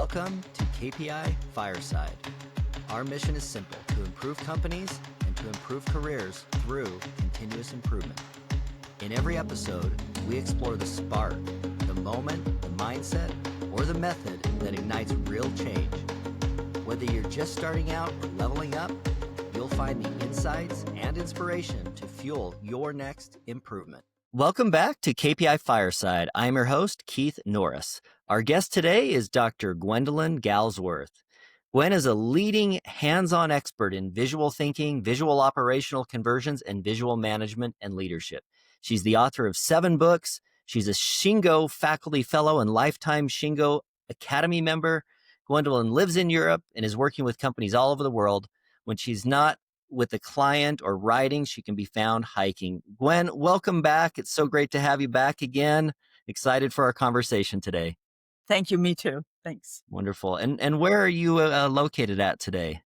Welcome to KPI Fireside. Our mission is simple: to improve companies and to improve careers through continuous improvement. In every episode, we explore the spark, the moment, the mindset, or the method that ignites real change. Whether you're just starting out or leveling up, you'll find the insights and inspiration to fuel your next improvement. Welcome back to KPI Fireside. I'm your host, Keith Norris. Our guest today is Dr. Gwendolyn Galsworth. Gwen is a leading hands-on expert in visual thinking, visual operational conversions, and visual management and leadership. She's the author of 7 books. She's a Shingo faculty fellow and lifetime Shingo Academy member. Gwendolyn lives in Europe and is working with companies all over the world. When she's not with a client or writing, she can be found hiking. Gwen, welcome back. It's so great to have you back again. Excited for our conversation today. Thank you. Me too. Thanks. Wonderful. And where are you located at today?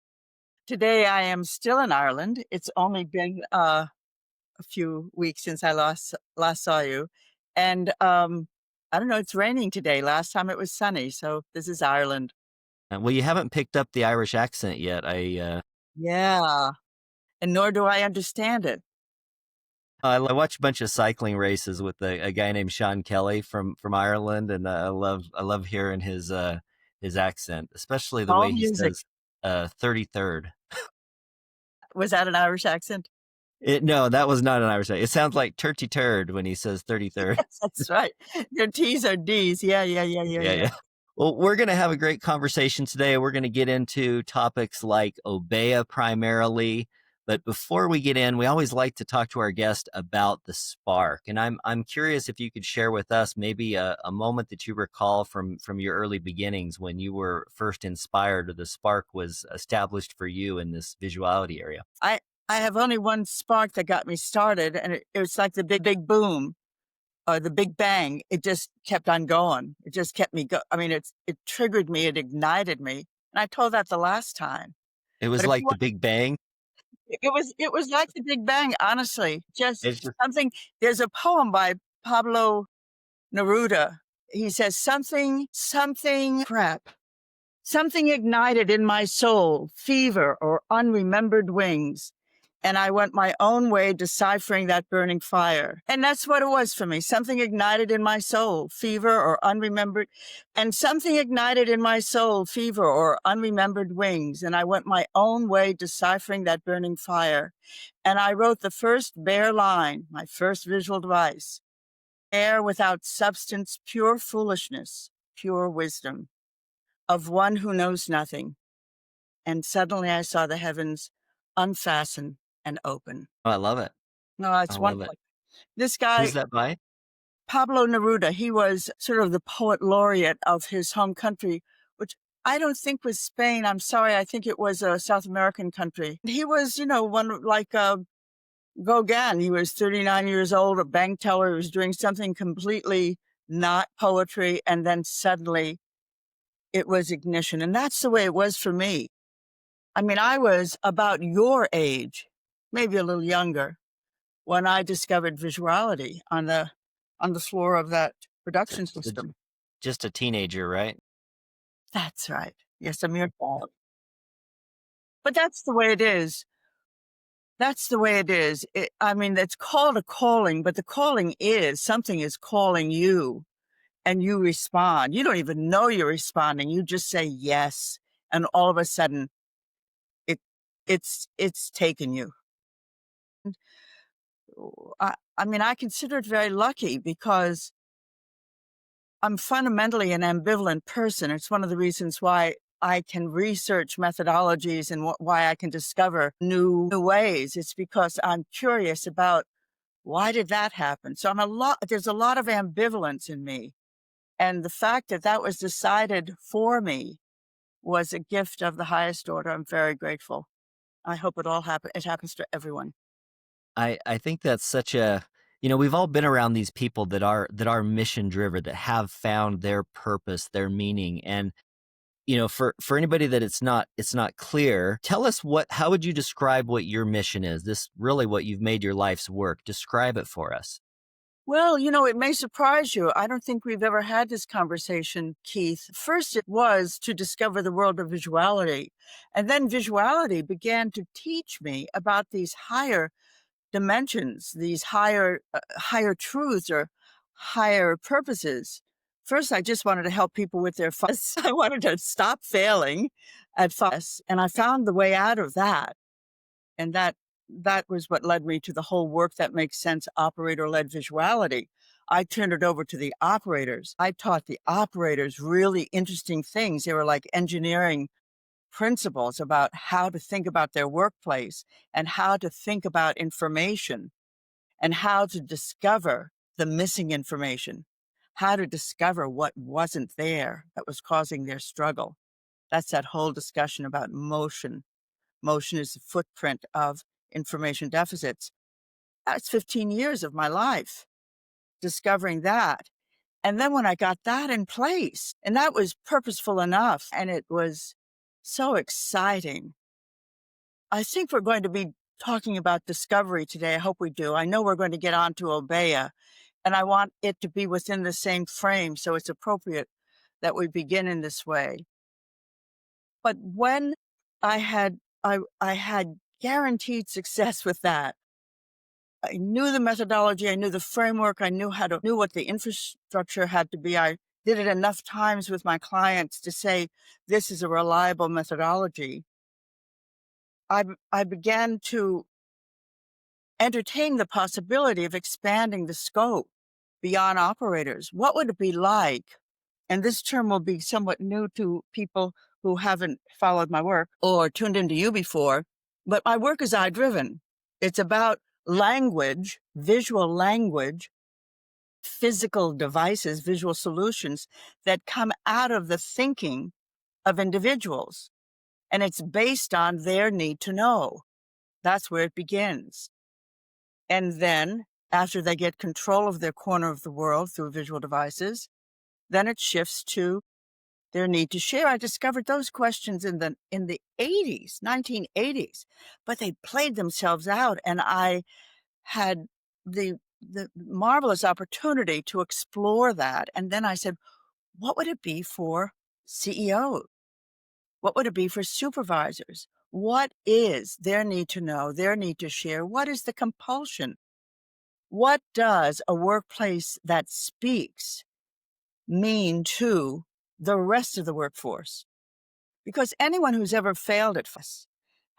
Today I am still in Ireland. It's only been a few weeks since I last saw you. And I don't know, it's raining today. Last time it was sunny. So this is Ireland. Well, you haven't picked up the Irish accent yet. Yeah. And nor do I understand it. I watch a bunch of cycling races with a guy named Sean Kelly from Ireland, and I love hearing his accent, especially the way he says 33rd. Was that an Irish accent? No, that was not an Irish accent. It sounds like turty turd when he says 33rd. Yes, that's right. Your T's are D's. Yeah. Well, we're going to have a great conversation today. We're going to get into topics like Obeya primarily. But before we get in, we always like to talk to our guest about the spark. And I'm curious if you could share with us maybe a moment that you recall from your early beginnings when you were first inspired or the spark was established for you in this visuality area. I have only one spark that got me started, and it was like the big boom or the big bang. It just kept on going. It just kept me going. I mean, it triggered me. It ignited me. And I told that the last time. It was like the Big Bang. It was like the Big Bang, honestly. Just something. There's a poem by Pablo Neruda. He says, something ignited in my soul, fever or unremembered wings. And I went my own way deciphering that burning fire. And that's what it was for me. Something ignited in my soul, fever or unremembered. And something ignited in my soul, fever or unremembered wings. And I went my own way deciphering that burning fire. And I wrote the first bare line, my first visual device. Air without substance, pure foolishness, pure wisdom of one who knows nothing. And suddenly I saw the heavens unfasten and open. Oh, I love it. No, it's wonderful. This guy, who's that by? Pablo Neruda. He was sort of the poet laureate of his home country, which I don't think was Spain. I'm sorry. I think it was a South American country. He was, one like Gauguin. He was 39 years old, a bank teller. He was doing something completely not poetry. And then suddenly it was ignition. And that's the way it was for me. I mean, I was about your age, maybe a little younger, when I discovered visuality on the floor of that production system. Just a teenager, right? That's right. Yes, a mere child. But that's the way it is. That's the way it is. It's called a calling, but the calling is something is calling you and you respond. You don't even know you're responding. You just say yes. And all of a sudden, it's taken you. I consider it very lucky because I'm fundamentally an ambivalent person. It's one of the reasons why I can research methodologies and why I can discover new ways. It's because I'm curious about why did that happen? So there's a lot of ambivalence in me. And the fact that was decided for me was a gift of the highest order. I'm very grateful. I hope it happens to everyone. I think that's such a, we've all been around these people that are mission driven, that have found their purpose, their meaning. And, for anybody that it's not clear, tell us how would you describe what your mission is? This really what you've made your life's work. Describe it for us. Well, it may surprise you. I don't think we've ever had this conversation, Keith. First, it was to discover the world of visuality. And then visuality began to teach me about these higher dimensions, these higher truths or higher purposes. First, I just wanted to help people with their fuss. I wanted to stop failing at fuss. And I found the way out of that. And that was what led me to the whole work that makes sense, operator-led visuality. I turned it over to the operators. I taught the operators really interesting things. They were like engineering principles about how to think about their workplace and how to think about information and how to discover the missing information, how to discover what wasn't there that was causing their struggle. That's that whole discussion about motion. Motion is the footprint of information deficits. That's 15 years of my life discovering that. And then when I got that in place, and that was purposeful enough, and it was so exciting. I think we're going to be talking about discovery today. I hope we do. I know we're going to get on to Obeya, and I want it to be within the same frame, so it's appropriate that we begin in this way. But when I had guaranteed success with that, I knew the methodology, I knew the framework, I knew what the infrastructure had to be. I did it enough times with my clients to say, this is a reliable methodology. I began to entertain the possibility of expanding the scope beyond operators. What would it be like? And this term will be somewhat new to people who haven't followed my work or tuned into you before, but my work is eye-driven. It's about language, visual language, physical devices, visual solutions that come out of the thinking of individuals. And it's based on their need to know. That's where it begins. And then after they get control of their corner of the world through visual devices, then it shifts to their need to share. I discovered those questions in the 80s, 1980s, but they played themselves out. And I had the marvelous opportunity to explore that. And then I said, what would it be for CEOs? What would it be for supervisors? What is their need to know, their need to share? What is the compulsion? What does a workplace that speaks mean to the rest of the workforce? Because anyone who's ever failed at fuss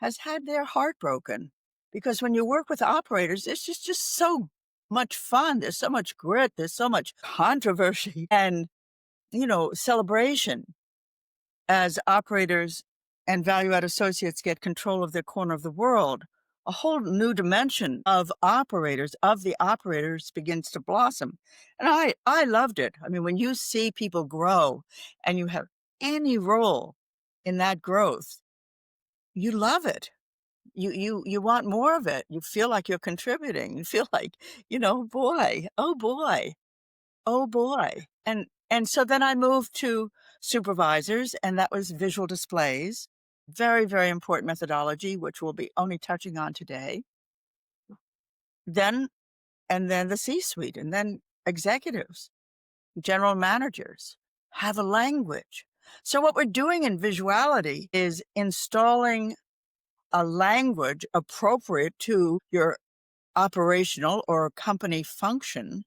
has had their heart broken. Because when you work with operators, it's just so much fun. There's so much grit. There's so much controversy and, celebration as operators and value-add associates get control of their corner of the world. A whole new dimension of the operators begins to blossom. And I loved it. I mean, when you see people grow and you have any role in that growth, you love it. You want more of it. You feel like you're contributing. You feel like, boy, oh boy, oh boy. And so then I moved to supervisors, and that was visual displays. Very, very important methodology, which we'll be only touching on today. Then the C-suite, and then executives, general managers have a language. So what we're doing in visuality is installing a language appropriate to your operational or company function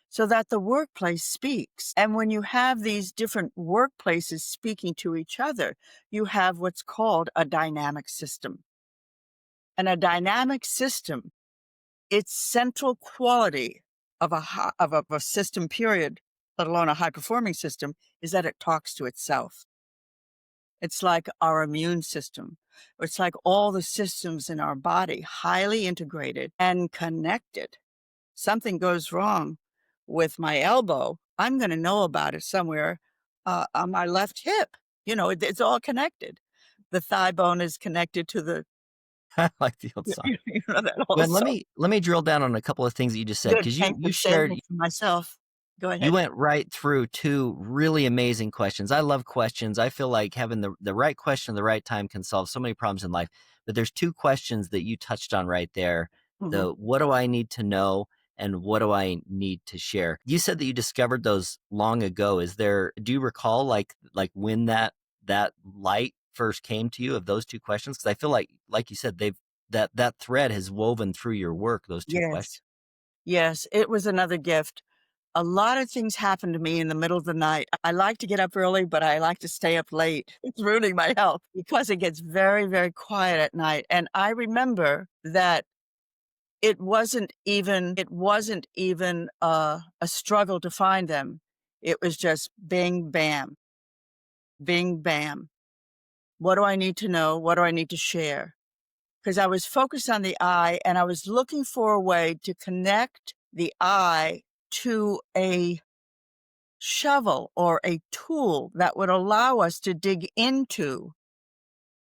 so that the workplace speaks. And when you have these different workplaces speaking to each other, you have what's called a dynamic system. And a dynamic system, its central quality of a system period, let alone a high-performing system, is that it talks to itself. It's like our immune system. It's like all the systems in our body, highly integrated and connected. Something goes wrong with my elbow, I'm going to know about it somewhere on my left hip. It's all connected. The thigh bone is connected to the I like the old song. that Gwen, also. let me drill down on a couple of things that you just said, Good, because thanks you for saving shared, it for myself. Go ahead. you went right through two really amazing questions. I love questions. I feel like having the right question at the right time can solve so many problems in life. But there's two questions that you touched on right there. Mhm. The what do I need to know, and what do I need to share? You said that you discovered those long ago. Do you recall like when that light first came to you of those two questions? Because I feel like you said, that thread has woven through your work, those two questions. Yes, it was another gift. A lot of things happen to me in the middle of the night. I like to get up early, but I like to stay up late. It's ruining my health because it gets very, very quiet at night. And I remember that it wasn't even a struggle to find them. It was just bing, bam, bing, bam. What do I need to know? What do I need to share? Because I was focused on the I, and I was looking for a way to connect the I to a shovel or a tool that would allow us to dig into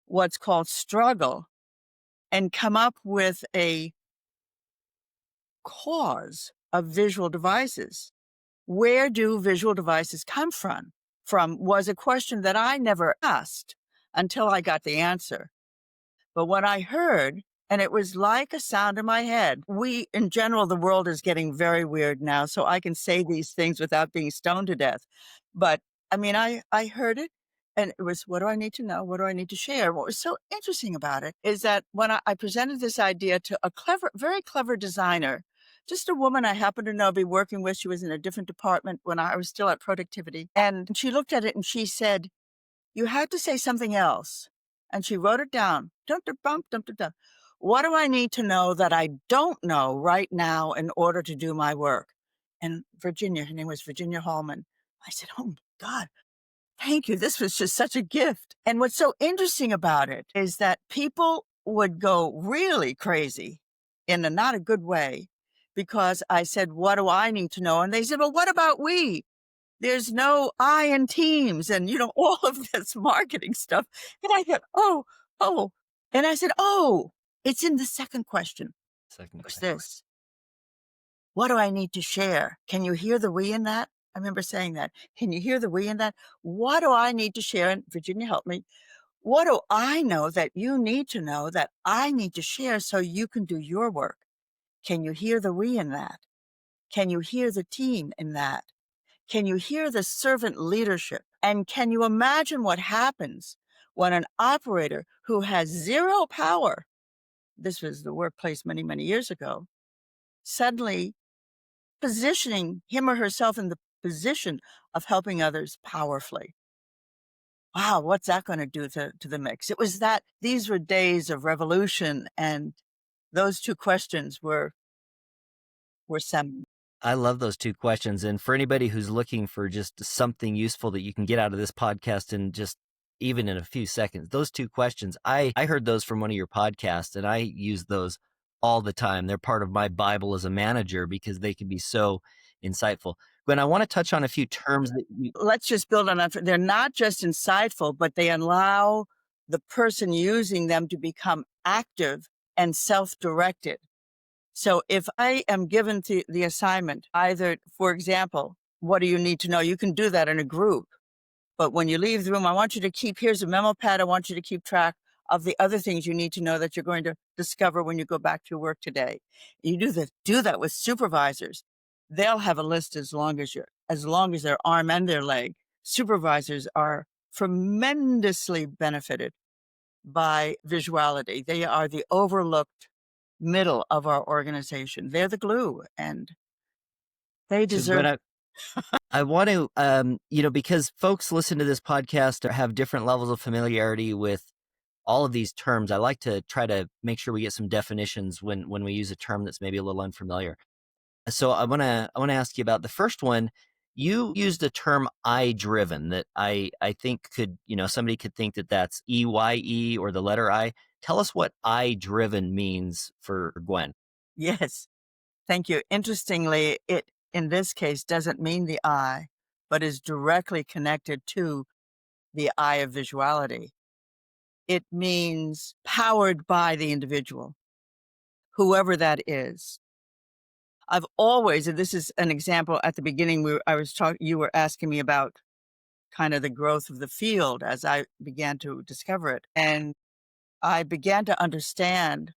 what's called struggle and come up with a cause of visual devices. Where do visual devices come from? Was a question that I never asked until I got the answer. But what I heard, and it was like a sound in my head. In general, the world is getting very weird now, so I can say these things without being stoned to death. But I mean, I heard it, and it was, what do I need to know? What do I need to share? What was so interesting about it is that when I presented this idea to a very clever designer, just a woman I happened to know, be working with, she was in a different department when I was still at productivity. And she looked at it and she said, you had to say something else. And she wrote it down. Dum, dum, bum, dum, dum, dum. What do I need to know that I don't know right now in order to do my work? And Virginia, her name was Virginia Hallman. I said, oh my God, thank you. This was just such a gift. And what's so interesting about it is that people would go really crazy in a not a good way because I said, what do I need to know? And they said, well, what about we? There's no I in Teams and, all of this marketing stuff. And I thought, oh. And I said, it's in the second question. Second What's question. this? What do I need to share? Can you hear the we in that? I remember saying that. Can you hear the we in that? What do I need to share? And Virginia helped me. What do I know that you need to know that I need to share so you can do your work? Can you hear the we in that? Can you hear the team in that? Can you hear the servant leadership? And can you imagine what happens when an operator who has zero power, this was the workplace many, many years ago, suddenly positioning him or herself in the position of helping others powerfully? Wow, what's that going to do to the mix? It was that these were days of revolution, and those two questions were seminal. I love those two questions. And for anybody who's looking for just something useful that you can get out of this podcast in just even in a few seconds, those two questions, I heard those from one of your podcasts and I use those all the time. They're part of my Bible as a manager because they can be so insightful. Gwen, I want to touch on a few terms that you... Let's just build on that. They're not just insightful, but they allow the person using them to become active and self-directed. So if I am given the assignment, either, for example, what do you need to know? You can do that in a group. But when you leave the room, I want you to here's a memo pad. I want you to keep track of the other things you need to know that you're going to discover when you go back to your work today. You do that with supervisors. They'll have a list as long as their arm and their leg. Supervisors are tremendously benefited by visuality. They are the overlooked middle of our organization. They're the glue, and they deserve. I want to, because folks listen to this podcast or have different levels of familiarity with all of these terms, I like to try to make sure we get some definitions when we use a term that's maybe a little unfamiliar. So I want to ask you about the first one. You used the term I-driven that I think could, somebody could think that that's EYE or the letter I. Tell us what I-driven means for Gwen. Yes. Thank you. Interestingly, it, in this case, doesn't mean the I, but is directly connected to the I of visuality. It means powered by the individual, whoever that is. I've always, and this is an example at the beginning, you were asking me about kind of the growth of the field as I began to discover it. And I began to understand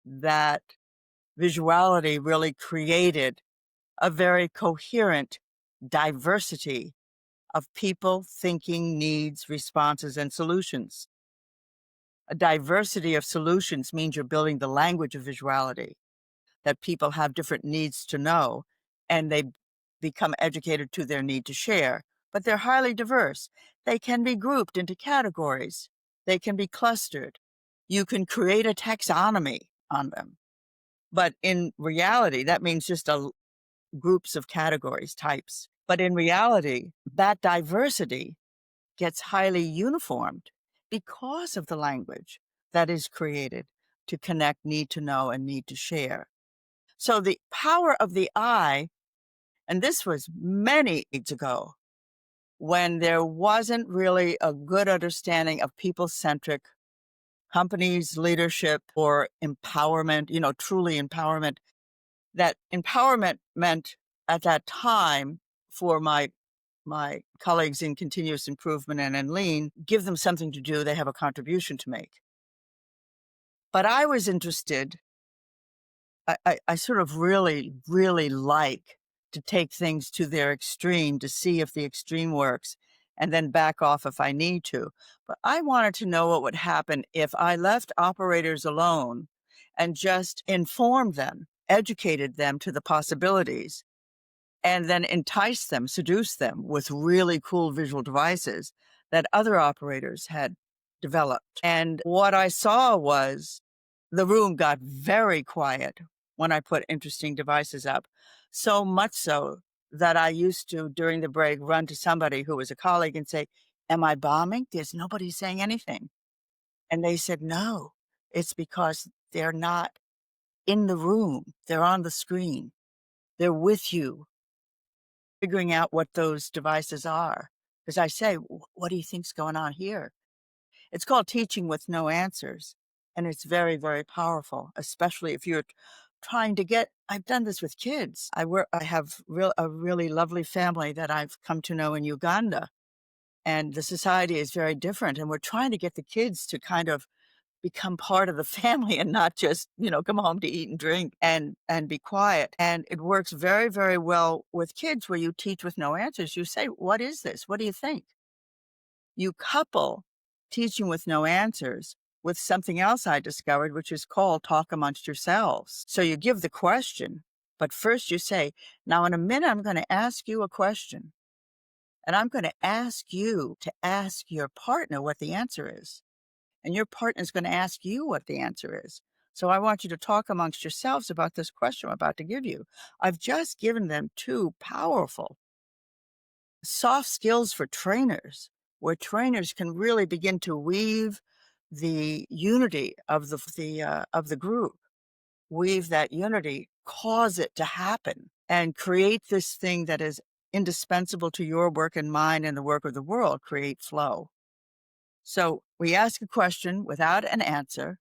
that visuality really created a very coherent diversity of people, thinking, needs, responses, and solutions. A diversity of solutions means you're building the language of visuality, that people have different needs to know, and they become educated to their need to share. But they're highly diverse. They can be grouped into categories. They can be clustered. You can create a taxonomy on them. But in reality, that means just groups of categories, types. But in reality, that diversity gets highly uniformed because of the language that is created to connect need to know and need to share. So the power of the I, and this was many years ago, when there wasn't really a good understanding of people-centric companies, leadership, or empowerment, truly empowerment. That empowerment meant at that time for my colleagues in continuous improvement and in lean, give them something to do. They have a contribution to make. But I was interested. I sort of really, really like to take things to their extreme to see if the extreme works and then back off if I need to. But I wanted to know what would happen if I left operators alone and just informed them, educated them to the possibilities, and then entice them, seduce them with really cool visual devices that other operators had developed. And what I saw was the room got very quiet when I put interesting devices up, so much so that I used to, during the break, run to somebody who was a colleague and say, "Am I bombing? There's nobody saying anything." And they said, "No, it's because they're not in the room. They're on the screen. They're with you, figuring out what those devices are." Because I say, "What do you think's going on here?" It's called teaching with no answers. And it's very, very powerful, especially if you're trying to I've done this with kids. I have a really lovely family that I've come to know in Uganda. And the society is very different. And we're trying to get the kids to kind of become part of the family and not just, come home to eat and drink and be quiet. And it works very, very well with kids where you teach with no answers. You say, "What is this? What do you think?" You couple teaching with no answers with something else I discovered, which is called talk amongst yourselves. So you give the question, but first you say, "Now in a minute, I'm going to ask you a question. And I'm going to ask you to ask your partner what the answer is. And your partner is going to ask you what the answer is. So I want you to talk amongst yourselves about this question I'm about to give you." I've just given them two powerful soft skills for trainers, where trainers can really begin to weave the unity of the group, weave that unity, cause it to happen, and create this thing that is indispensable to your work and mine and the work of the world, create flow. So we ask a question without an answer.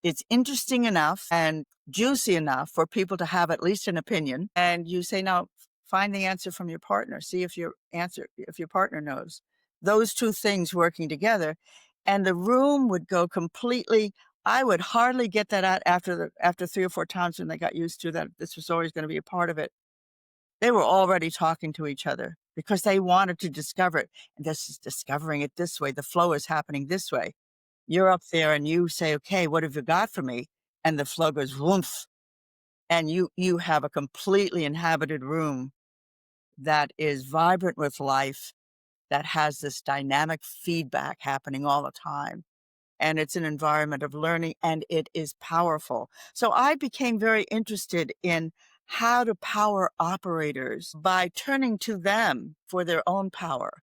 It's interesting enough and juicy enough for people to have at least an opinion. And you say, "Now find the answer from your partner. See if your partner knows." Those two things working together, and the room would go completely. I would hardly get that out after 3 or 4 times when they got used to that this was always going to be a part of it. They were already talking to each other because they wanted to discover it. And this is discovering it this way. The flow is happening this way. You're up there and you say, "Okay, what have you got for me?" And the flow goes woof. And you have a completely inhabited room that is vibrant with life, that has this dynamic feedback happening all the time. And it's an environment of learning, and it is powerful. So I became very interested in how to power operators by turning to them for their own power.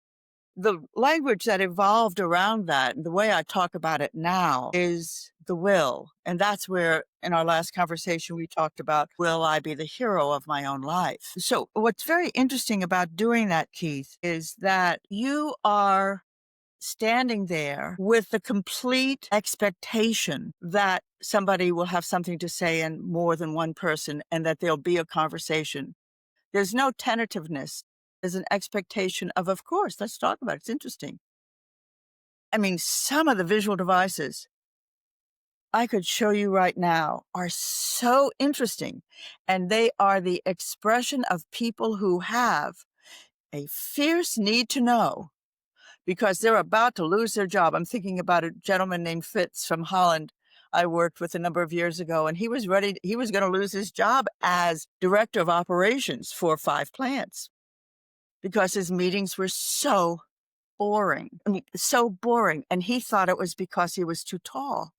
The language that evolved around that, and the way I talk about it now, is the will. And that's where, in our last conversation, we talked about, will I be the hero of my own life? So what's very interesting about doing that, Keith, is that you are standing there with the complete expectation that somebody will have something to say, and more than one person, and that there'll be a conversation. There's no tentativeness. There's an expectation of course, let's talk about it. It's interesting. I mean, some of the visual devices I could show you right now are so interesting. And they are the expression of people who have a fierce need to know because they're about to lose their job. I'm thinking about a gentleman named Fitz from Holland I worked with a number of years ago, and he was going to lose his job as director of operations for 5 plants because his meetings were so boring. I mean, so boring. And he thought it was because he was too tall.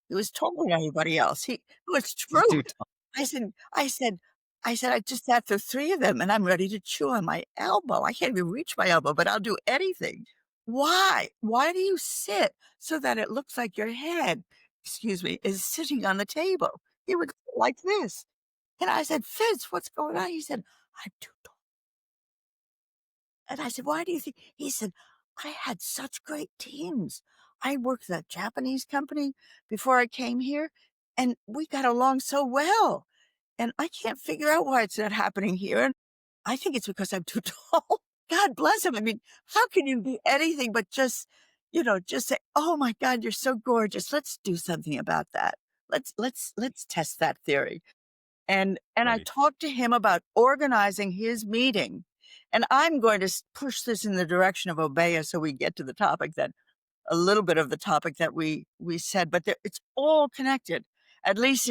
He was taller than everybody else. It was He's true. too tall. I said, I said, I just sat through 3 of them and I'm ready to chew on my elbow. I can't even reach my elbow, but I'll do anything. Why? Why do you sit so that it looks like your head, excuse me, is sitting on the table? He would go like this. And I said, Fitz, what's going on? He said, I'm too tall. And I said, why do you think? He said, I had such great teams. I worked at a Japanese company before I came here, and we got along so well. And I can't figure out why it's not happening here. And I think it's because I'm too tall. God bless him. I mean, how can you be anything but just, just say, oh my God, you're so gorgeous. Let's do something about that. Let's test that theory. And I Right. talked to him about organizing his meeting. And I'm going to push this in the direction of Obeya so we get to the topic that a little bit of the topic that we said, but it's all connected. At least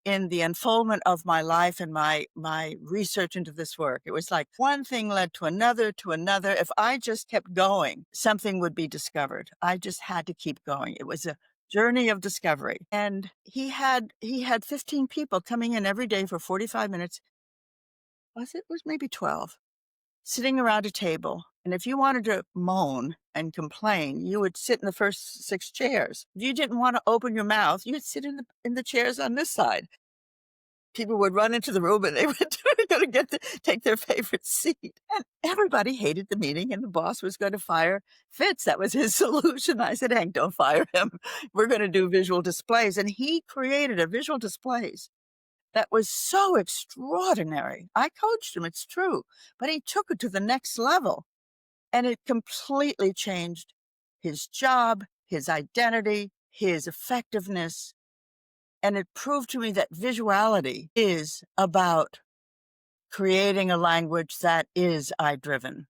in the unfoldment of my life and my research into this work, it was like one thing led to another to another. If I just kept going, something would be discovered. I just had to keep going. It was a journey of discovery. And he had 15 people coming in every day for 45 minutes. It was maybe 12, sitting around a table. And if you wanted to moan and complain, you would sit in the first 6 chairs. If you didn't want to open your mouth, you'd sit in the chairs on this side. People would run into the room and they were going to take their favorite seat. And everybody hated the meeting, and the boss was going to fire Fitz. That was his solution. I said, Hank, don't fire him. We're going to do visual displays. And he created a visual displays that was so extraordinary. I coached him, it's true, but he took it to the next level. And it completely changed his job, his identity, his effectiveness. And it proved to me that visuality is about creating a language that is eye-driven.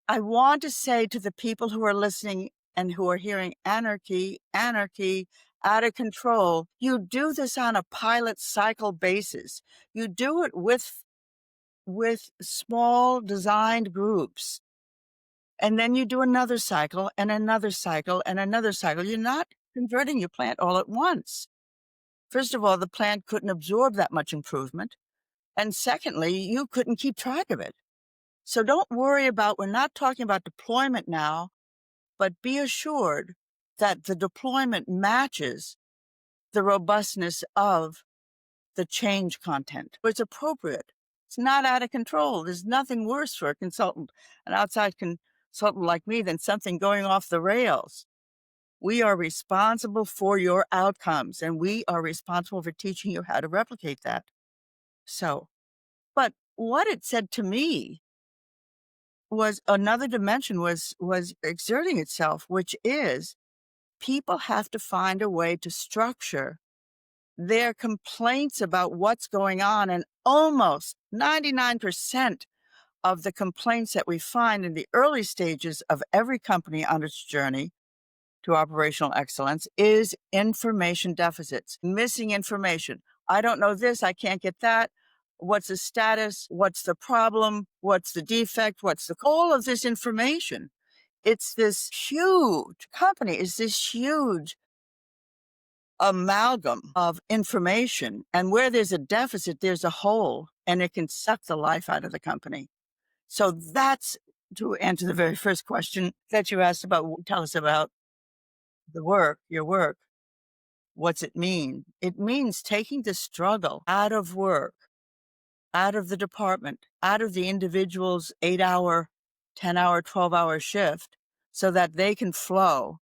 I want to say to the people who are listening and who are hearing anarchy, out of control, you do this on a pilot cycle basis. You do it with small designed groups. And then you do another cycle and another cycle and another cycle. You're not converting your plant all at once. First of all, the plant couldn't absorb that much improvement. And secondly, you couldn't keep track of it. So don't worry about, we're not talking about deployment now, but be assured that the deployment matches the robustness of the change content. It's appropriate. It's not out of control. There's nothing worse for a consultant, an outside consultant like me, than something going off the rails. We are responsible for your outcomes, and we are responsible for teaching you how to replicate that. So, but what it said to me was another dimension was exerting itself, which is people have to find a way to structure their complaints about what's going on. And almost 99% of the complaints that we find in the early stages of every company on its journey to operational excellence is information deficits, missing information. I don't know this, I can't get that. What's the status? What's the problem? What's the defect? All of this information? It's this huge company, it's this huge amalgam of information. And where there's a deficit, there's a hole, and it can suck the life out of the company. So that's to answer the very first question that you asked about. Tell us about your work. What's it mean? It means taking the struggle out of work, out of the department, out of the individual's 8-hour, 10-hour, 12-hour shift so that they can flow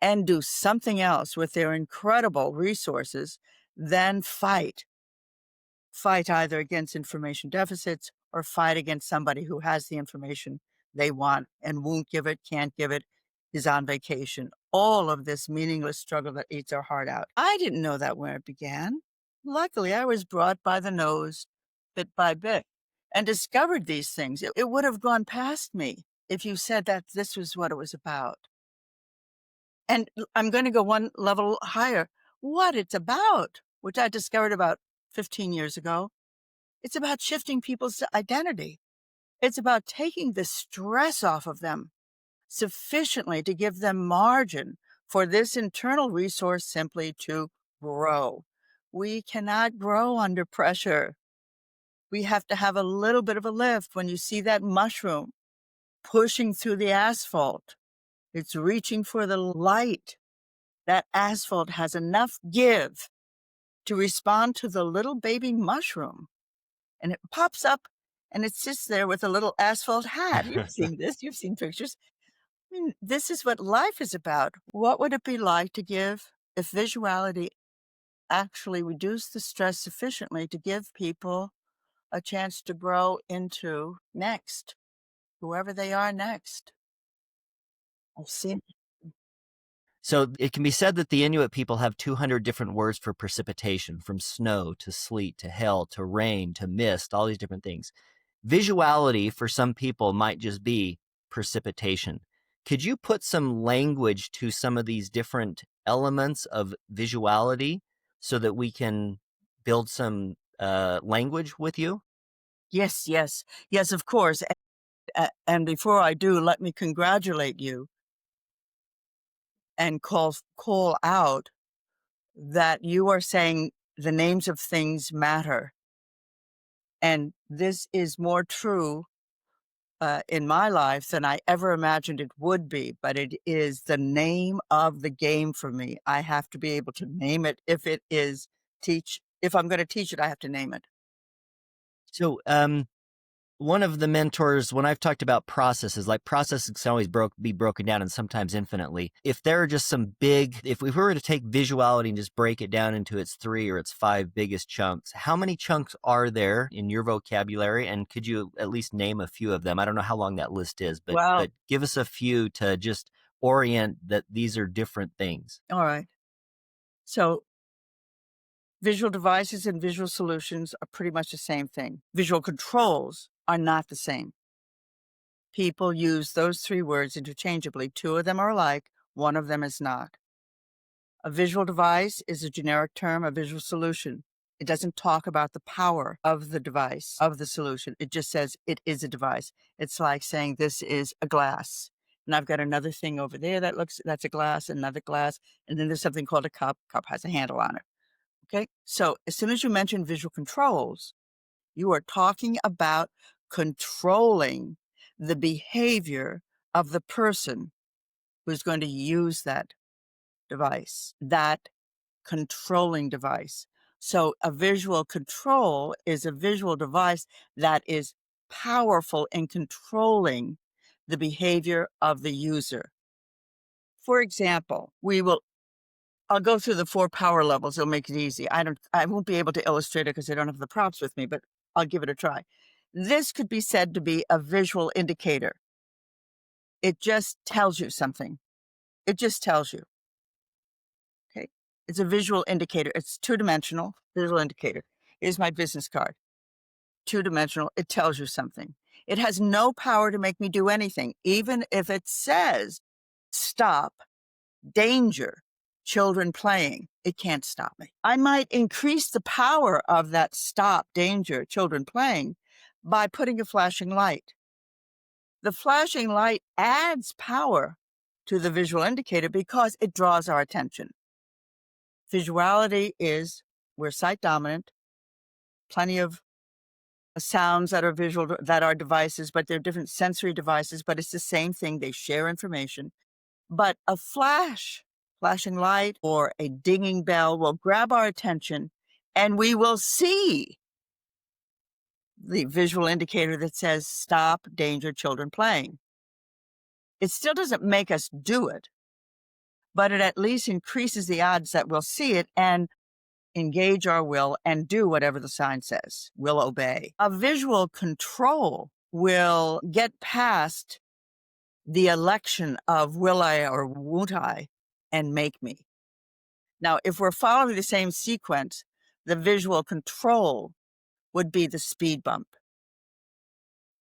and do something else with their incredible resources than fight either against information deficits or fight against somebody who has the information they want and won't give it, can't give it, is on vacation. All of this meaningless struggle that eats our heart out. I didn't know that where it began. Luckily, I was brought by the nose bit by bit and discovered these things. It would have gone past me if you said that this was what it was about. And I'm going to go one level higher. What it's about, which I discovered about 15 years ago, it's about shifting people's identity. It's about taking the stress off of them sufficiently to give them margin for this internal resource simply to grow. We cannot grow under pressure. We have to have a little bit of a lift. When you see that mushroom pushing through the asphalt, it's reaching for the light. That asphalt has enough give to respond to the little baby mushroom. And it pops up and it sits there with a little asphalt hat. You've seen this. You've seen pictures. I mean, this is what life is about. What would it be like to give if visuality actually reduced the stress sufficiently to give people a chance to grow into next, whoever they are next? I've seen. So it can be said that the Inuit people have 200 different words for precipitation, from snow to sleet to hail to rain to mist, all these different things. Visuality for some people might just be precipitation. Could you put some language to some of these different elements of visuality so that we can build some language with you? Yes, yes, yes, of course. And before I do, let me congratulate you and call out that you are saying the names of things matter. And this is more true in my life than I ever imagined it would be, but it is the name of the game for me. I have to be able to name it. If I'm going to teach it, I have to name it. So one of the mentors, when I've talked about processes, like processes can always be broken down and sometimes infinitely. If there are just some if we were to take visuality and just break it down into its 3 or its 5 biggest chunks, how many chunks are there in your vocabulary? And could you at least name a few of them? I don't know how long that list is, but give us a few to just orient that these are different things. All right. So visual devices and visual solutions are pretty much the same thing. Visual controls are not the same. People use those 3 words interchangeably. 2 of them are alike, 1 of them is not. A visual device is a generic term, a visual solution. It doesn't talk about the power of the device, of the solution. It just says it is a device. It's like saying this is a glass. And I've got another thing over there that's a glass, another glass, and then there's something called a cup. Cup has a handle on it. Okay? So as soon as you mention visual controls, you are talking about controlling the behavior of the person who's going to use that device, that controlling device. So a visual control is a visual device that is powerful in controlling the behavior of the user. For example, I'll go through the 4 power levels. It'll make it easy. I won't be able to illustrate it because I don't have the props with me, but I'll give it a try. This could be said to be a visual indicator. It just tells you something. It just tells you. Okay. It's a visual indicator. It's 2-dimensional visual indicator. Here's my business card. 2-dimensional. It tells you something. It has no power to make me do anything. Even if it says, stop, danger, children playing, it can't stop me. I might increase the power of that stop, danger, children playing by putting a flashing light. The flashing light adds power to the visual indicator because it draws our attention. Visuality we're sight dominant, plenty of sounds that are visual, that are devices, but they're different sensory devices, but it's the same thing. They share information. But a flashing light or a dinging bell will grab our attention and we will see the visual indicator that says stop, danger, children playing. It still doesn't make us do it, but it at least increases the odds that we'll see it and engage our will and do whatever the sign says. We'll obey. A visual control will get past the election of will I or won't I and make me. Now, if we're following the same sequence, the visual control would be the speed bump.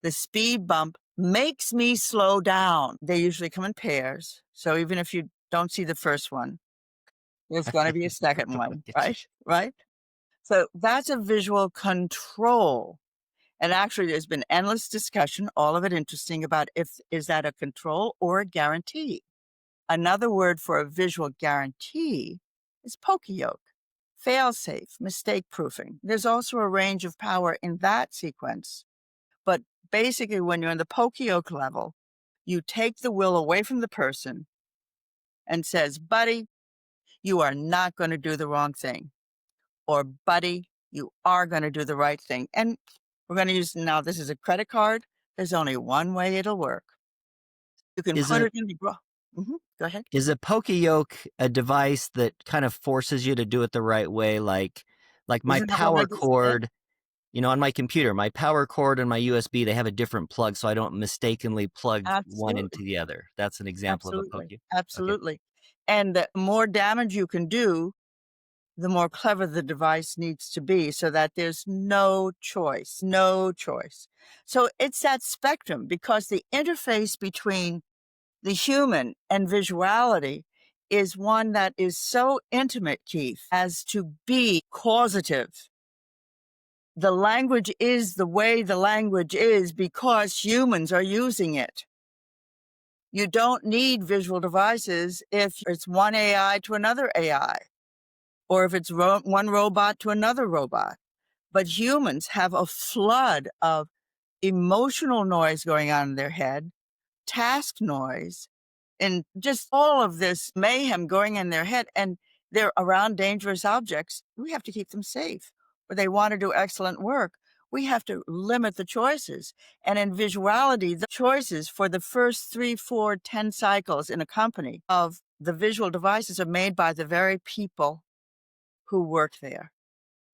The speed bump makes me slow down. They usually come in pairs. So even if you don't see the first one, there's going to be a second one, right? Right? So that's a visual control. And actually, there's been endless discussion, all of it interesting, about is that a control or a guarantee? Another word for a visual guarantee is poka-yoke, fail-safe, mistake proofing. There's also a range of power in that sequence. But basically, when you're in the poka-yoke level, you take the will away from the person and says, buddy, you are not going to do the wrong thing. Or, buddy, you are going to do the right thing. And we're going to use, now this is a credit card. There's only one way it'll work. You can put it in the Go ahead. Is a poka-yoke a device that kind of forces you to do it the right way? Like my Isn't that what I power just said? cord, on my computer, my power cord and my USB, they have a different plug, so I don't mistakenly plug one into Absolutely. the other. That's an example of a Absolutely. poka-yoke. Absolutely. And the more damage you can do, the more clever the device needs to be so that there's no choice. So it's that spectrum, because the interface between the human and visuality is one that is so intimate, Keith, as to be causative. The language is the way the language is because humans are using it. You don't need visual devices if it's one AI to another AI, or if it's one robot to another robot. But humans have a flood of emotional noise going on in their head, task noise, and just all of this mayhem going in their head. And they're around dangerous objects. We have to keep them safe. Or they want to do excellent work. We have to limit the choices. And in visuality, the choices for the first 3, 4, 10 cycles in a company of the visual devices are made by the very people who work there,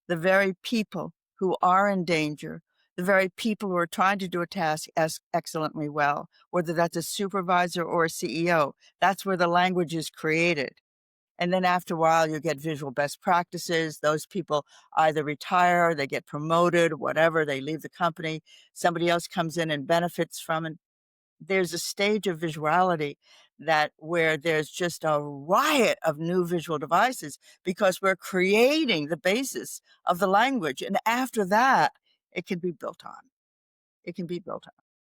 the very people who are in danger, the very people who are trying to do a task as excellently well, whether that's a supervisor or a CEO. That's where the language is created. And then after a while, you get visual best practices. Those people either retire, they get promoted, whatever, they leave the company. Somebody else comes in and benefits from it. There's a stage of visuality where there's just a riot of new visual devices because we're creating the basis of the language. And after that, it can be built on.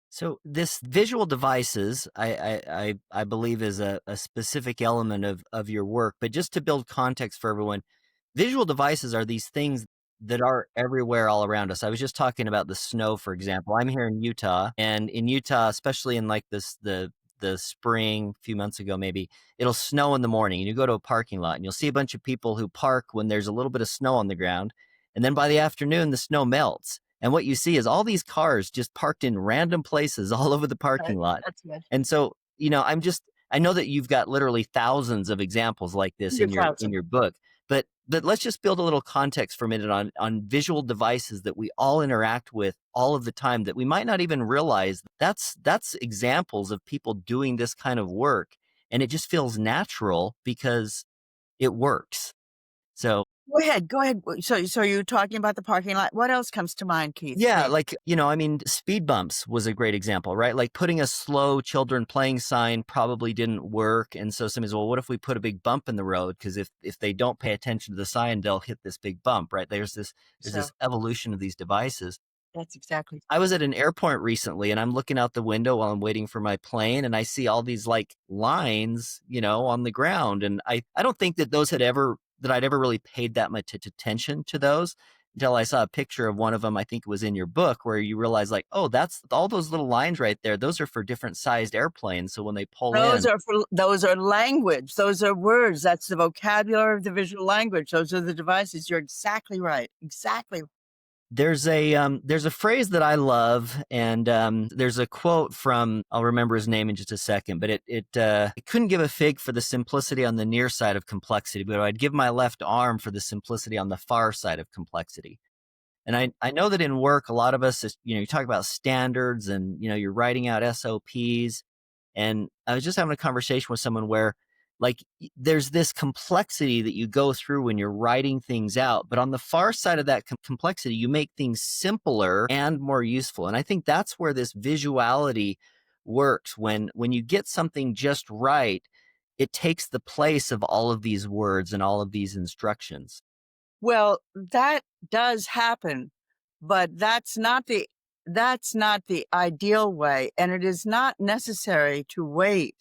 So this visual devices, I believe, is a specific element of your work. But just to build context for everyone, visual devices are these things that are everywhere all around us. I was just talking about the snow, for example. I'm here in Utah, and in Utah, especially in like the spring, a few months ago maybe, it'll snow in the morning, and you go to a parking lot and you'll see a bunch of people who park when there's a little bit of snow on the ground, and then by the afternoon the snow melts. And what you see is all these cars just parked in random places all over the parking lot. That's good. And so, I know that you've got literally thousands of examples like this in your book, but let's just build a little context for a minute on visual devices that we all interact with all of the time that we might not even realize. That's examples of people doing this kind of work, and it just feels natural because it works. So Go ahead. So you're talking about the parking lot. What else comes to mind, Keith? yeah, Please? speed bumps was a great example, right? Like putting a slow children playing sign probably didn't work. And so somebody's, well, what if we put a big bump in the road? Because if they don't pay attention to the sign, they'll hit this big bump, right? There's this evolution of these devices. That's exactly. I was at an airport recently, and I'm looking out the window while I'm waiting for my plane, and I see all these like lines, on the ground. And I don't think that I'd ever really paid that much attention to those until I saw a picture of one of them. I think it was in your book, where you realize like, oh, that's all those little lines right there. Those are for different sized airplanes. So when they pull Those in, are language. Those are words. That's the vocabulary of the visual language. Those are the devices. You're exactly right. Exactly. there's a phrase that I love, and there's a quote from, I'll remember his name in just a second, but it couldn't give a fig for the simplicity on the near side of complexity, but I'd give my left arm for the simplicity on the far side of complexity. And I know that in work, a lot of us, you talk about standards and, you're writing out SOPs. And I was just having a conversation with someone where like there's this complexity that you go through when you're writing things out, but on the far side of that complexity, you make things simpler and more useful. And I think that's where this visuality works. When you get something just right, it takes the place of all of these words and all of these instructions. Well, that does happen, but that's not the ideal way, and it is not necessary to wait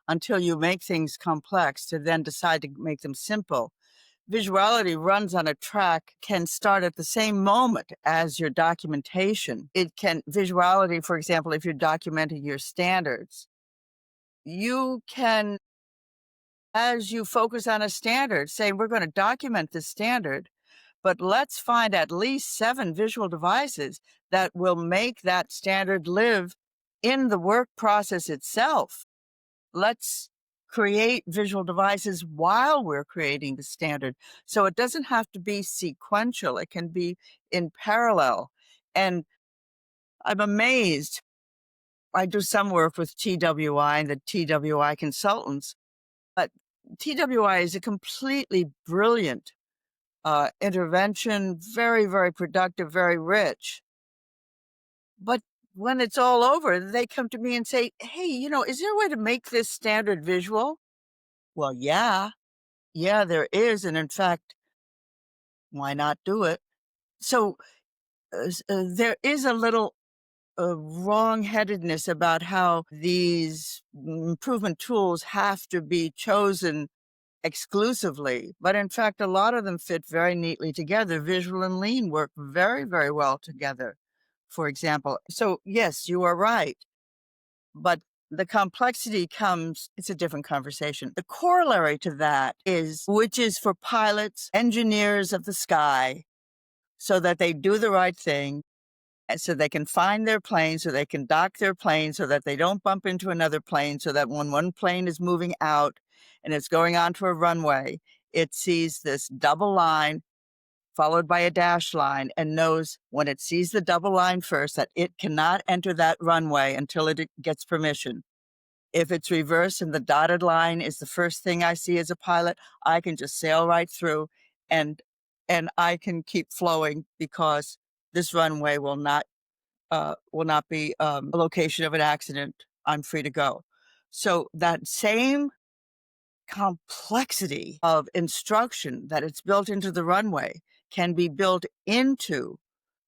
until you make things complex to then decide to make them simple. Visuality runs on a track, can start at the same moment as your documentation. Visuality, for example, if you're documenting your standards, you can, as you focus on a standard, say, we're going to document this standard, but let's find at least 7 visual devices that will make that standard live in the work process itself. Let's create visual devices while we're creating the standard. So it doesn't have to be sequential. It can be in parallel. And I'm amazed. I do some work with TWI and the TWI consultants, but TWI is a completely brilliant intervention, very, very productive, very rich. But when it's all over, they come to me and say, hey, is there a way to make this standard visual? Well, yeah, there is. And in fact, why not do it? So there is a little wrong-headedness about how these improvement tools have to be chosen exclusively. But in fact, a lot of them fit very neatly together. Visual and lean work very, very well together, for example. So yes, you are right. But the complexity it's a different conversation. The corollary to that which is for pilots, engineers of the sky, so that they do the right thing, and so they can find their plane, so they can dock their plane, so that they don't bump into another plane, so that when one plane is moving out and it's going onto a runway, it sees this double line followed by a dash line and knows when it sees the double line first that it cannot enter that runway until it gets permission. If it's reversed and the dotted line is the first thing I see as a pilot, I can just sail right through and I can keep flowing because this runway will not be a location of an accident. I'm free to go. So that same complexity of instruction that it's built into the runway can be built into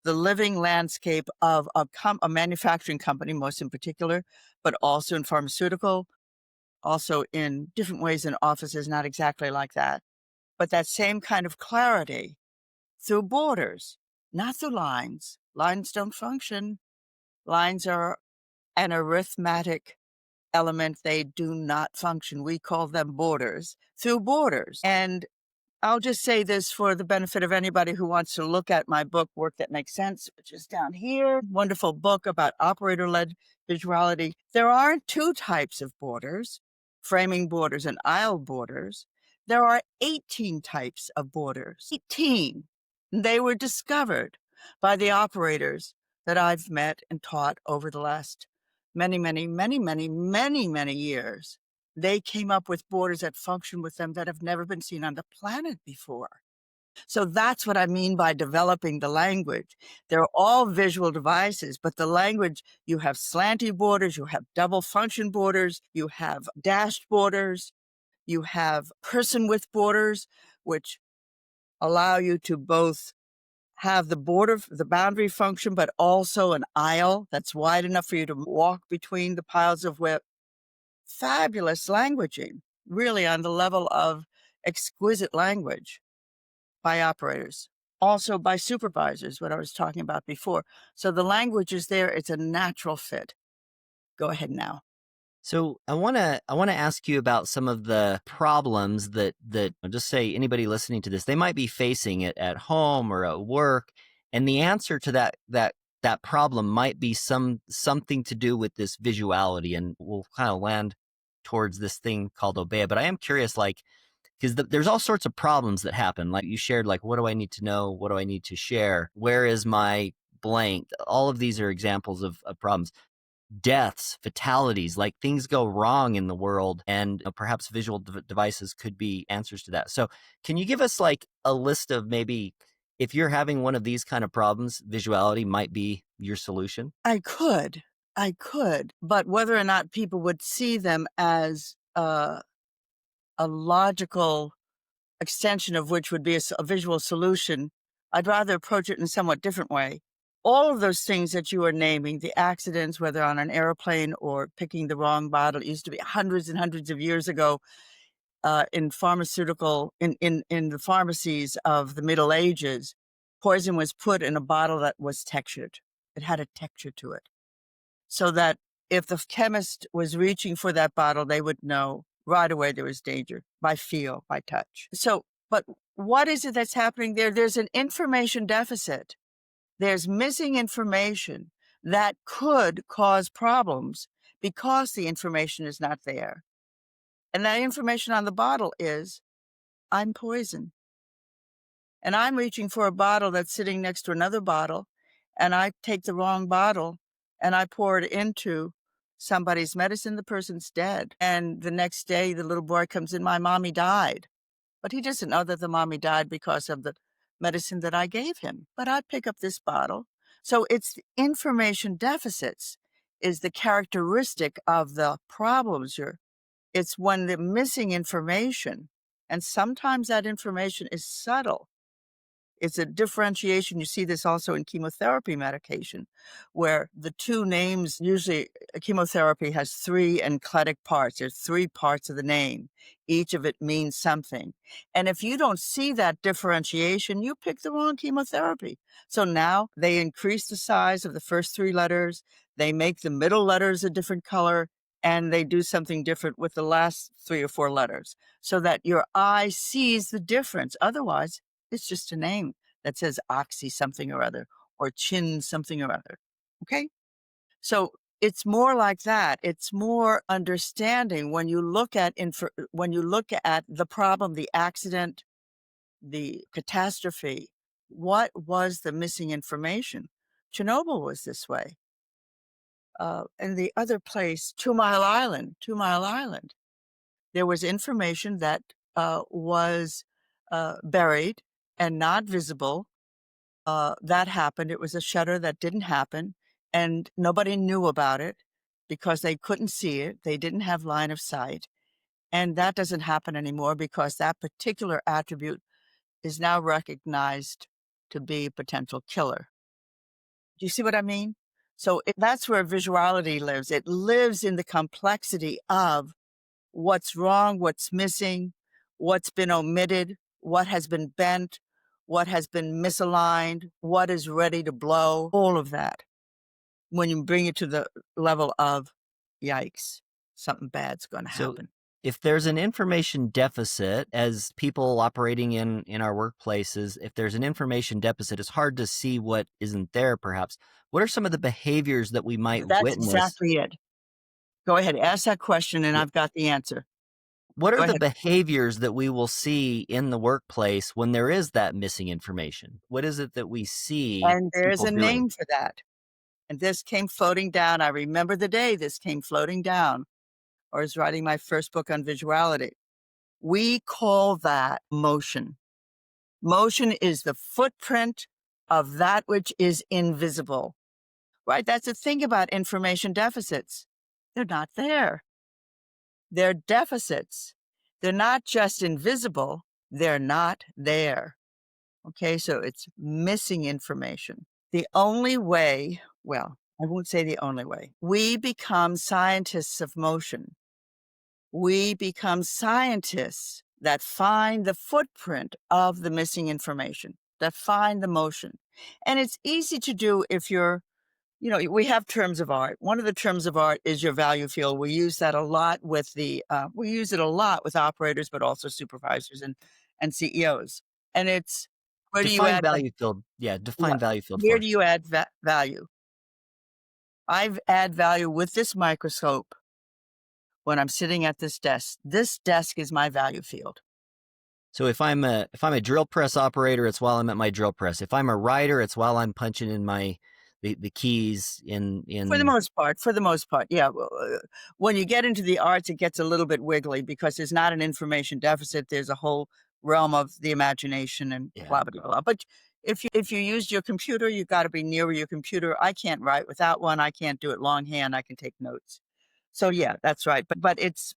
the living landscape of a manufacturing company, most in particular, but also in pharmaceutical, also in different ways in offices, not exactly like that. But that same kind of clarity through borders, not through lines. Lines don't function. Lines are an arithmetic element. They do not function. We call them borders, through borders. And I'll just say this for the benefit of anybody who wants to look at my book, Work That Makes Sense, which is down here. Wonderful book about operator-led visuality. There aren't 2 types of borders, framing borders and aisle borders. There are 18 types of borders. 18. They were discovered by the operators that I've met and taught over the last many, many, many, many, many, many years. They came up with borders that function with them that have never been seen on the planet before. So that's what I mean by developing the language. They're all visual devices, but the language, you have slanty borders, you have double function borders, you have dashed borders, you have person width borders, which allow you to both have the boundary function, but also an aisle that's wide enough for you to walk between the piles of WIP. Fabulous languaging, really on the level of exquisite language by operators, also by supervisors, what I was talking about before. So the language is there. It's a natural fit. Go ahead now. So I want to ask you about some of the problems that just say anybody listening to this, they might be facing it at home or at work, and the answer to that problem might be something to do with this visuality, and we'll kind of land towards this thing called Obeya. But I am curious, like, because there's all sorts of problems that happen. Like you shared, like, what do I need to know? What do I need to share? Where is my blank? All of these are examples of problems. deaths, fatalities, like things go wrong in the world, and perhaps visual devices could be answers to that. So can you give us like a list of maybe if you're having one of these kind of problems, visuality might be your solution? I could, but whether or not people would see them as a logical extension of which would be a visual solution, I'd rather approach it in a somewhat different way. All of those things that you are naming, the accidents, whether on an airplane or picking the wrong bottle, it used to be hundreds and hundreds of years ago in the pharmacies of the Middle Ages, poison was put in a bottle that was textured. It had a texture to it, so that if the chemist was reaching for that bottle, they would know right away there was danger by feel, by touch. So, but what is it that's happening there? There's an information deficit. There's missing information that could cause problems because the information is not there. And that information on the bottle is, I'm poison. And I'm reaching for a bottle that's sitting next to another bottle, and I take the wrong bottle and I pour it into somebody's medicine. The person's dead. And the next day, the little boy comes in, my mommy died. But he doesn't know that the mommy died because of the medicine that I gave him. But I pick up this bottle. So it's the information deficits is the characteristic of the problems. It's when the missing information, and sometimes that information is subtle. It's a differentiation. You see this also in chemotherapy medication, where the two names, usually chemotherapy has three enclitic parts. There's three parts of the name. Each of it means something. And if you don't see that differentiation, you pick the wrong chemotherapy. So now they increase the size of the first three letters. They make the middle letters a different color, and they do something different with the last three or four letters so that your eye sees the difference. Otherwise, it's just a name that says oxy something or other, or chin something or other. Okay? So it's more like that. It's more understanding when you look at the problem, the accident, the catastrophe. What was the missing information? Chernobyl was this way. And the other place, 2 Mile Island, there was information that was buried and not visible. That happened. It was a shutter that didn't happen, and nobody knew about it because they couldn't see it. They didn't have line of sight. And that doesn't happen anymore because that particular attribute is now recognized to be a potential killer. Do you see what I mean? So that's where visuality lives. It lives in the complexity of what's wrong, what's missing, what's been omitted, what has been bent, what has been misaligned, what is ready to blow, all of that. When you bring it to the level of, yikes, something bad's going to So happen. if there's an information deficit as people operating in our workplaces, if there's an information deficit, it's hard to see what isn't there, perhaps. What are some of the behaviors that we might That's witness? exactly it. Go ahead, ask that question, and Yeah. I've got the answer. What Go are the ahead. behaviors that we will see in the workplace when there is that missing information? What is it that we see And there's people a doing? name for that. And this came floating down. I remember the day this came floating down, or I was writing my first book on visuality. We call that motion. Motion is the footprint of that which is invisible, right? That's the thing about information deficits. They're not there. They're deficits. They're not just invisible. They're not there. Okay, so it's missing information. The only way, well, I won't say the only way, we become scientists of motion. We become scientists that find the footprint of the missing information, that find the motion. And it's easy to do if you're, we have terms of art. One of the terms of art is your value field. We use that a lot with we use it a lot with operators, but also supervisors and CEOs. And it's, where do you Define add, value field. Yeah, define value field where for do us. you add value? I add value with this microscope when I'm sitting at this desk. This desk is my value field. So if I'm a drill press operator, it's while I'm at my drill press. If I'm a writer, it's while I'm punching in my the keys For the in most part, yeah. Well, when you get into the arts, it gets a little bit wiggly because there's not an information deficit. There's a whole realm of the imagination and yeah. blah blah blah. But if you used your computer, you got to be near your computer. I can't write without one. I can't do it longhand. I can take notes. So yeah, that's right. But it's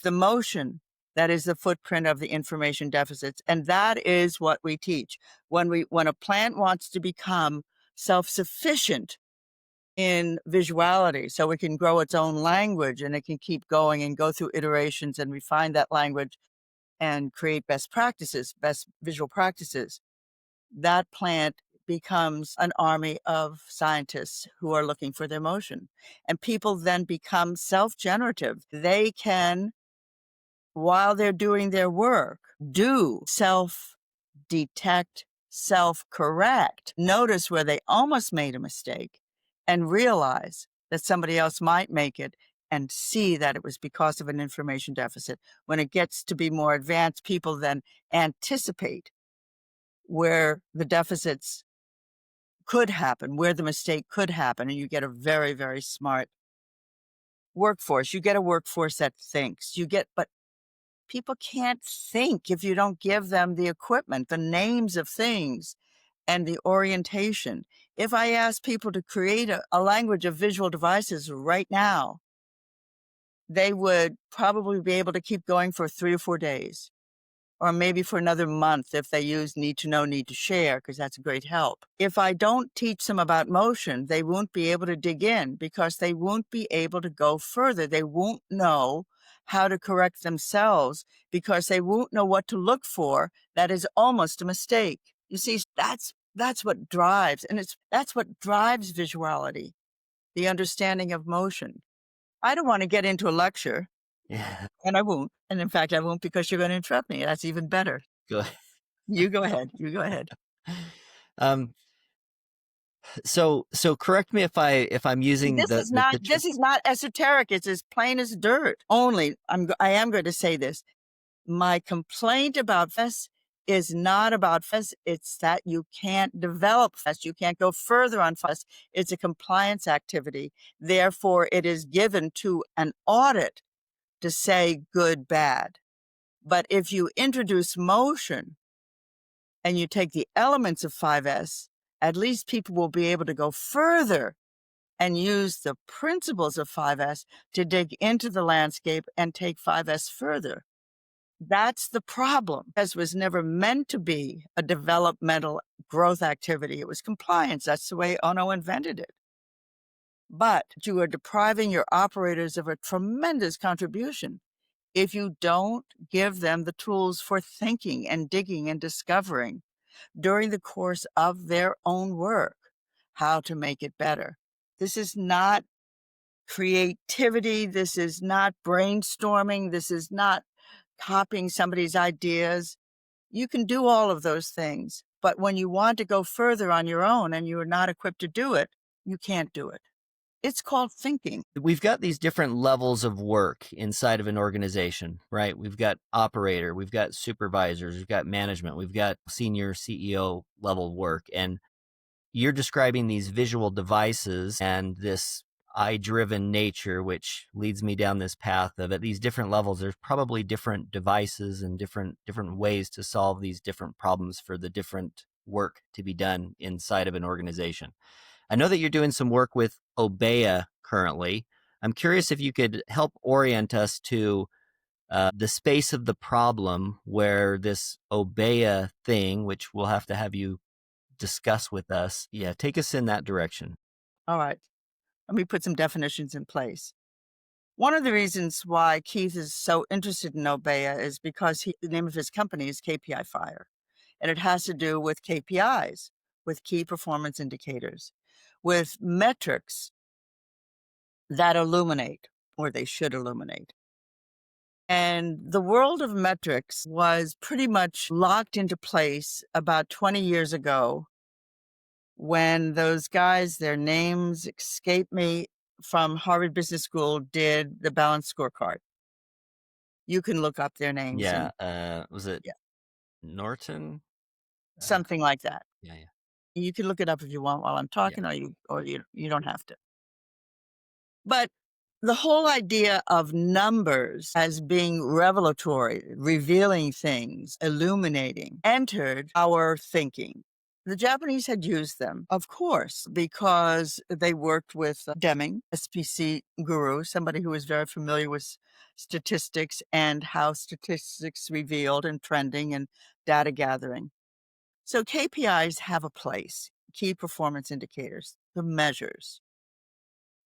the motion that is the footprint of the information deficits, and that is what we teach. When a plant wants to become self-sufficient in visuality, so it can grow its own language and it can keep going and go through iterations and refine that language and create best practices, best visual practices, that plant becomes an army of scientists who are looking for their motion. And people then become self-generative. They can, while they're doing their work, do self-detect, self-correct, notice where they almost made a mistake, and realize that somebody else might make it and see that it was because of an information deficit. When it gets to be more advanced, people then anticipate where the deficits could happen, where the mistake could happen, and you get a very, very smart workforce. You get a workforce that thinks. But people can't think if you don't give them the equipment, the names of things, and the orientation. If I ask people to create a language of visual devices right now, they would probably be able to keep going for 3 or 4 days, or maybe for another month if they use need to know, need to share, because that's a great help. If I don't teach them about motion, they won't be able to dig in because they won't be able to go further. They won't know how to correct themselves because they won't know what to look for. That is almost a mistake. You see, that's what drives, and that's what drives visuality, the understanding of motion. I don't want to get into a lecture, Yeah. and I won't. And in fact, I won't because you're going to interrupt me. That's even better. Go You go ahead. You go ahead. um so correct me if I'm using This is the not term. this is not esoteric. It's as plain as dirt. Only I am going to say this. My complaint about FES is not about FES. It's that you can't develop FES. You can't go further on FES. It's a compliance activity. Therefore, it is given to an audit to say good, bad. But if you introduce motion and you take the elements of 5S, at least people will be able to go further and use the principles of 5S to dig into the landscape and take 5S further. That's the problem. FS was never meant to be a developmental growth activity. It was compliance. That's the way Ono invented it. But you are depriving your operators of a tremendous contribution if you don't give them the tools for thinking and digging and discovering during the course of their own work how to make it better. This is not creativity. This is not brainstorming. This is not copying somebody's ideas. You can do all of those things, but when you want to go further on your own and you are not equipped to do it, you can't do it. It's called thinking. We've got these different levels of work inside of an organization, right? We've got operator, we've got supervisors, we've got management, we've got senior CEO level work. And you're describing these visual devices and this eye-driven nature, which leads me down this path of at these different levels, there's probably different devices and different ways to solve these different problems for the different work to be done inside of an organization. I know that you're doing some work with Obeya currently. I'm curious if you could help orient us to the space of the problem where this Obeya thing, which we'll have you discuss with us. Yeah, take us in that direction. All right. Let me put some definitions in place. One of the reasons why Keith is so interested in Obeya is because the name of his company is KPI Fire, and it has to do with KPIs, with key performance indicators, with metrics that illuminate, or they should illuminate. And the world of metrics was pretty much locked into place about 20 years ago when those guys, their names escape me, from Harvard Business School did the balanced scorecard. You can look up their names. Yeah. And Was it yeah, Norton? something like that. Yeah. You can look it up if you want while I'm Yeah. talking, or you don't have to. But the whole idea of numbers as being revelatory, revealing things, illuminating, entered our thinking. The Japanese had used them, of course, because they worked with Deming, SPC guru, somebody who was very familiar with statistics and how statistics revealed and trending and data gathering. So KPIs have a place, key performance indicators, the measures.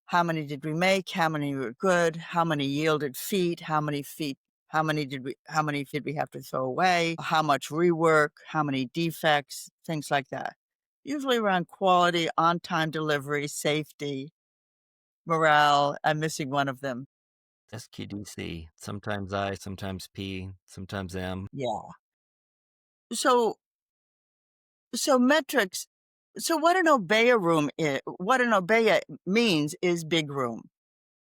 How many did we make? How many were good? How many yielded feet? How many did we have to throw away? How much rework? How many defects? Things like that. Usually around quality, on-time delivery, safety, morale. I'm missing one of them. SQDC. Sometimes I, sometimes P, sometimes M. Yeah. So metrics. So what an what an obeya means is big room.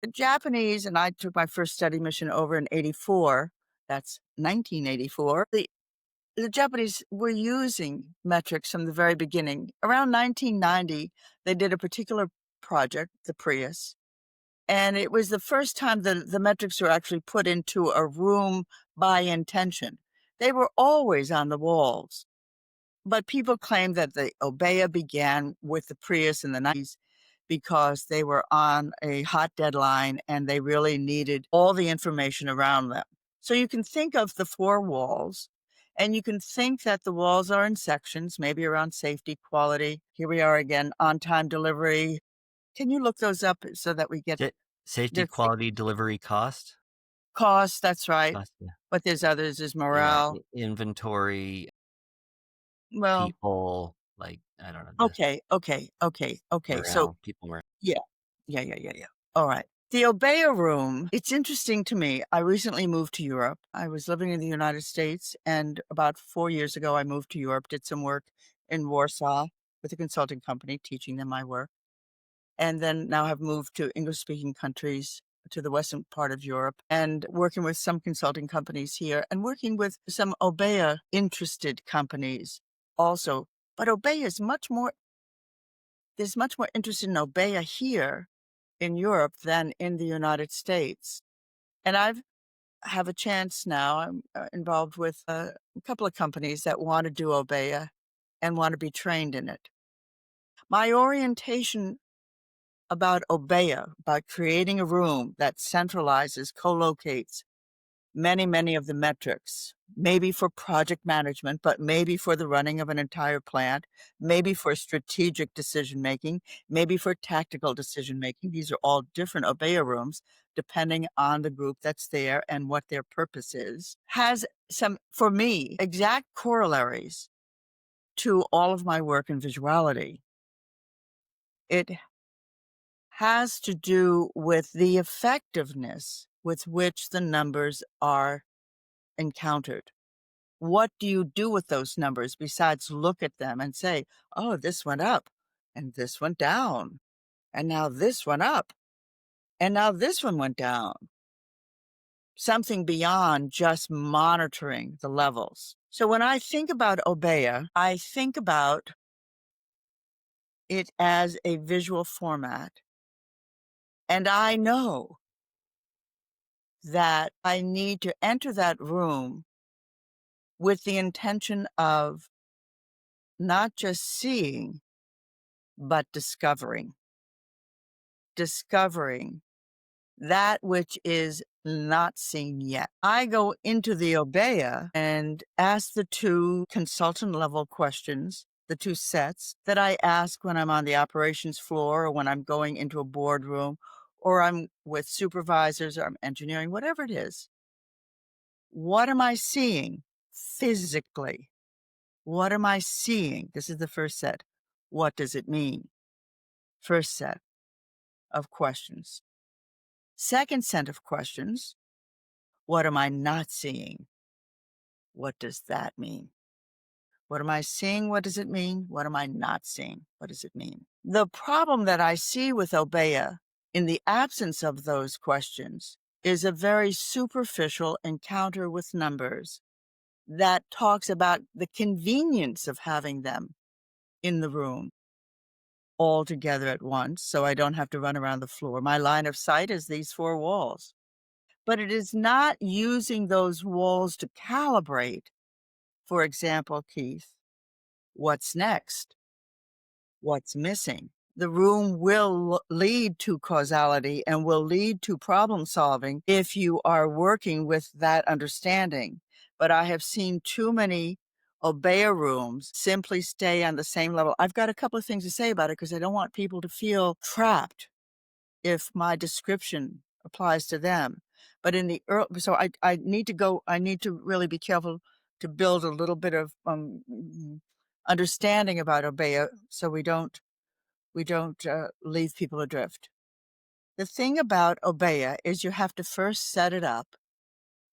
The Japanese, and I took my first study mission over in 84. That's 1984. The Japanese were using metrics from the very beginning. Around 1990, they did a particular project, the Prius, and it was the first time that the metrics were actually put into a room by intention. They were always on the walls. But people claim that the Obeya began with the Prius in the 90s because they were on a hot deadline and they really needed all the information around them. So you can think of the four walls, and you can think that the walls are in sections, maybe around safety, quality. Here we are again, on-time delivery. Can you look those up so that we get Safety, their quality, delivery, cost. cost? That's right. Cost, yeah. But there's others, there's Yeah, morale. inventory, Well, people, like, I don't know, okay. So morale, people morale. yeah. Yeah. All right. The Obeya room, it's interesting to me. I recently moved to Europe. I was living in the United States, and about 4 years ago, I moved to Europe, did some work in Warsaw with a consulting company, teaching them my work. And then now have moved to English-speaking countries, to the western part of Europe, and working with some consulting companies here, and working with some Obeya interested companies also. But Obeya is there's much more interest in Obeya here in Europe than in the United States. And have a chance now. I'm involved with a couple of companies that want to do Obeya and want to be trained in it. My orientation about Obeya, about creating a room that centralizes, co-locates many of the metrics, maybe for project management, but maybe for the running of an entire plant, maybe for strategic decision making, maybe for tactical decision making. These are all different Obeya rooms, depending on the group that's there and what their purpose is, has some, for me, exact corollaries to all of my work in visuality. It has to do with the effectiveness with which the numbers are encountered. What do you do with those numbers besides look at them and say, oh, this went up and this went down, and now this went up and now this one went down? Something beyond just monitoring the levels. So when I think about Obeya, I think about it as a visual format. And I know that I need to enter that room with the intention of not just seeing, but discovering that which is not seen yet. I go into the Obeya and ask the two consultant level questions, the two sets that I ask when I'm on the operations floor or when I'm going into a boardroom or I'm with supervisors or I'm engineering, whatever it is. What am I seeing physically? What am I seeing? This is the first set. What does it mean? First set of questions. Second set of questions. What am I not seeing? What does that mean? What am I seeing? What does it mean? What am I not seeing? What does it mean? The problem that I see with Obeya in the absence of those questions is a very superficial encounter with numbers that talks about the convenience of having them in the room all together at once, so I don't have to run around the floor. My line of sight is these 4 walls. But it is not using those walls to calibrate. For example, Keith, what's next? What's missing? The room will lead to causality and will lead to problem solving if you are working with that understanding. But I have seen too many Obeya rooms simply stay on the same level. I've got a couple of things to say about it because I don't want people to feel trapped if my description applies to them. But in the early, so I need to really be careful to build a little bit of understanding about Obeya so we don't leave people adrift. The thing about Obeya is you have to first set it up.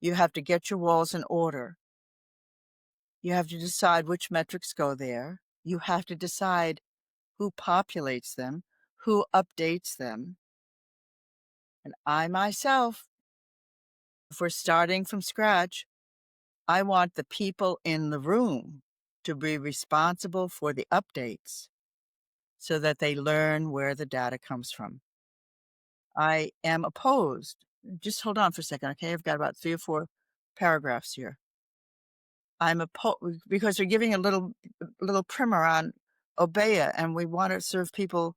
You have to get your walls in order. You have to decide which metrics go there. You have to decide who populates them, who updates them. And I myself, if we're starting from scratch, I want the people in the room to be responsible for the updates so that they learn where the data comes from. I am opposed. Just hold on for a second, okay? I've got about 3 or 4 paragraphs here. I'm opposed because we're giving a little primer on Obeya, and we want to serve people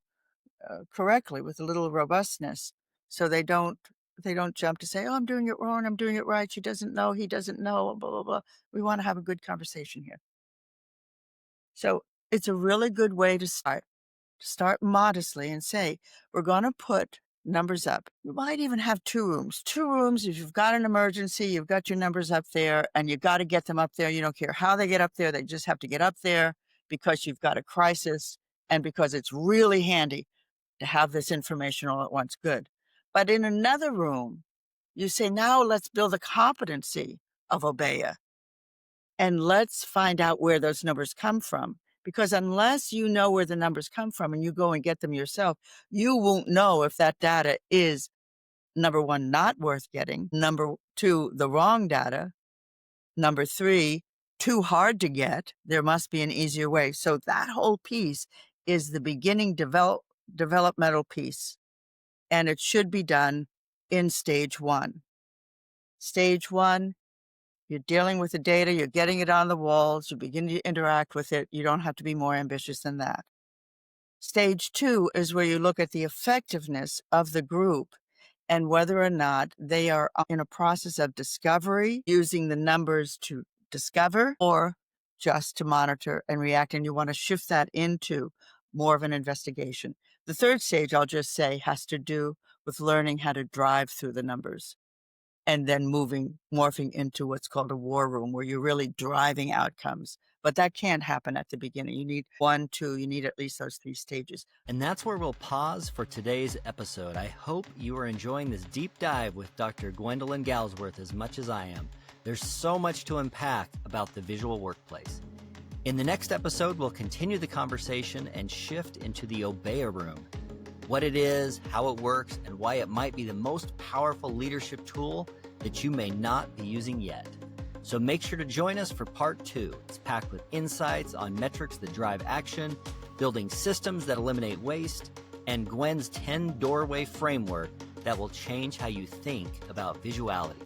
correctly with a little robustness, so they don't jump to say, "Oh, I'm doing it wrong. I'm doing it right. She doesn't know. He doesn't know." Blah blah blah. We want to have a good conversation here. So it's a really good way to start. Start modestly and say, we're going to put numbers up. You might even have 2 rooms. 2 rooms, if you've got an emergency, you've got your numbers up there, and you've got to get them up there. You don't care how they get up there. They just have to get up there because you've got a crisis and because it's really handy to have this information all at once. Good. But in another room, you say, now let's build a competency of Obeya. And let's find out where those numbers come from. Because unless you know where the numbers come from and you go and get them yourself, you won't know if that data is, number 1, not worth getting, number 2, the wrong data, number 3, too hard to get. There must be an easier way. So that whole piece is the beginning developmental piece, and it should be done in stage 1. Stage 1, you're dealing with the data, you're getting it on the walls, you begin to interact with it. You don't have to be more ambitious than that. Stage 2 is where you look at the effectiveness of the group and whether or not they are in a process of discovery, using the numbers to discover, or just to monitor and react. And you want to shift that into more of an investigation. The third stage, I'll just say, has to do with learning how to drive through the numbers, and then morphing into what's called a war room, where you're really driving outcomes. But that can't happen at the beginning. You need 1, 2, you need at least those 3 stages. And that's where we'll pause for today's episode. I hope you are enjoying this deep dive with Dr. Gwendolyn Galsworth as much as I am. There's so much to unpack about the visual workplace. In the next episode, we'll continue the conversation and shift into the Obeya room. What it is, how it works, and why it might be the most powerful leadership tool that you may not be using yet. So make sure to join us for part 2. It's packed with insights on metrics that drive action, building systems that eliminate waste, and Gwen's 10 doorway framework that will change how you think about visuality.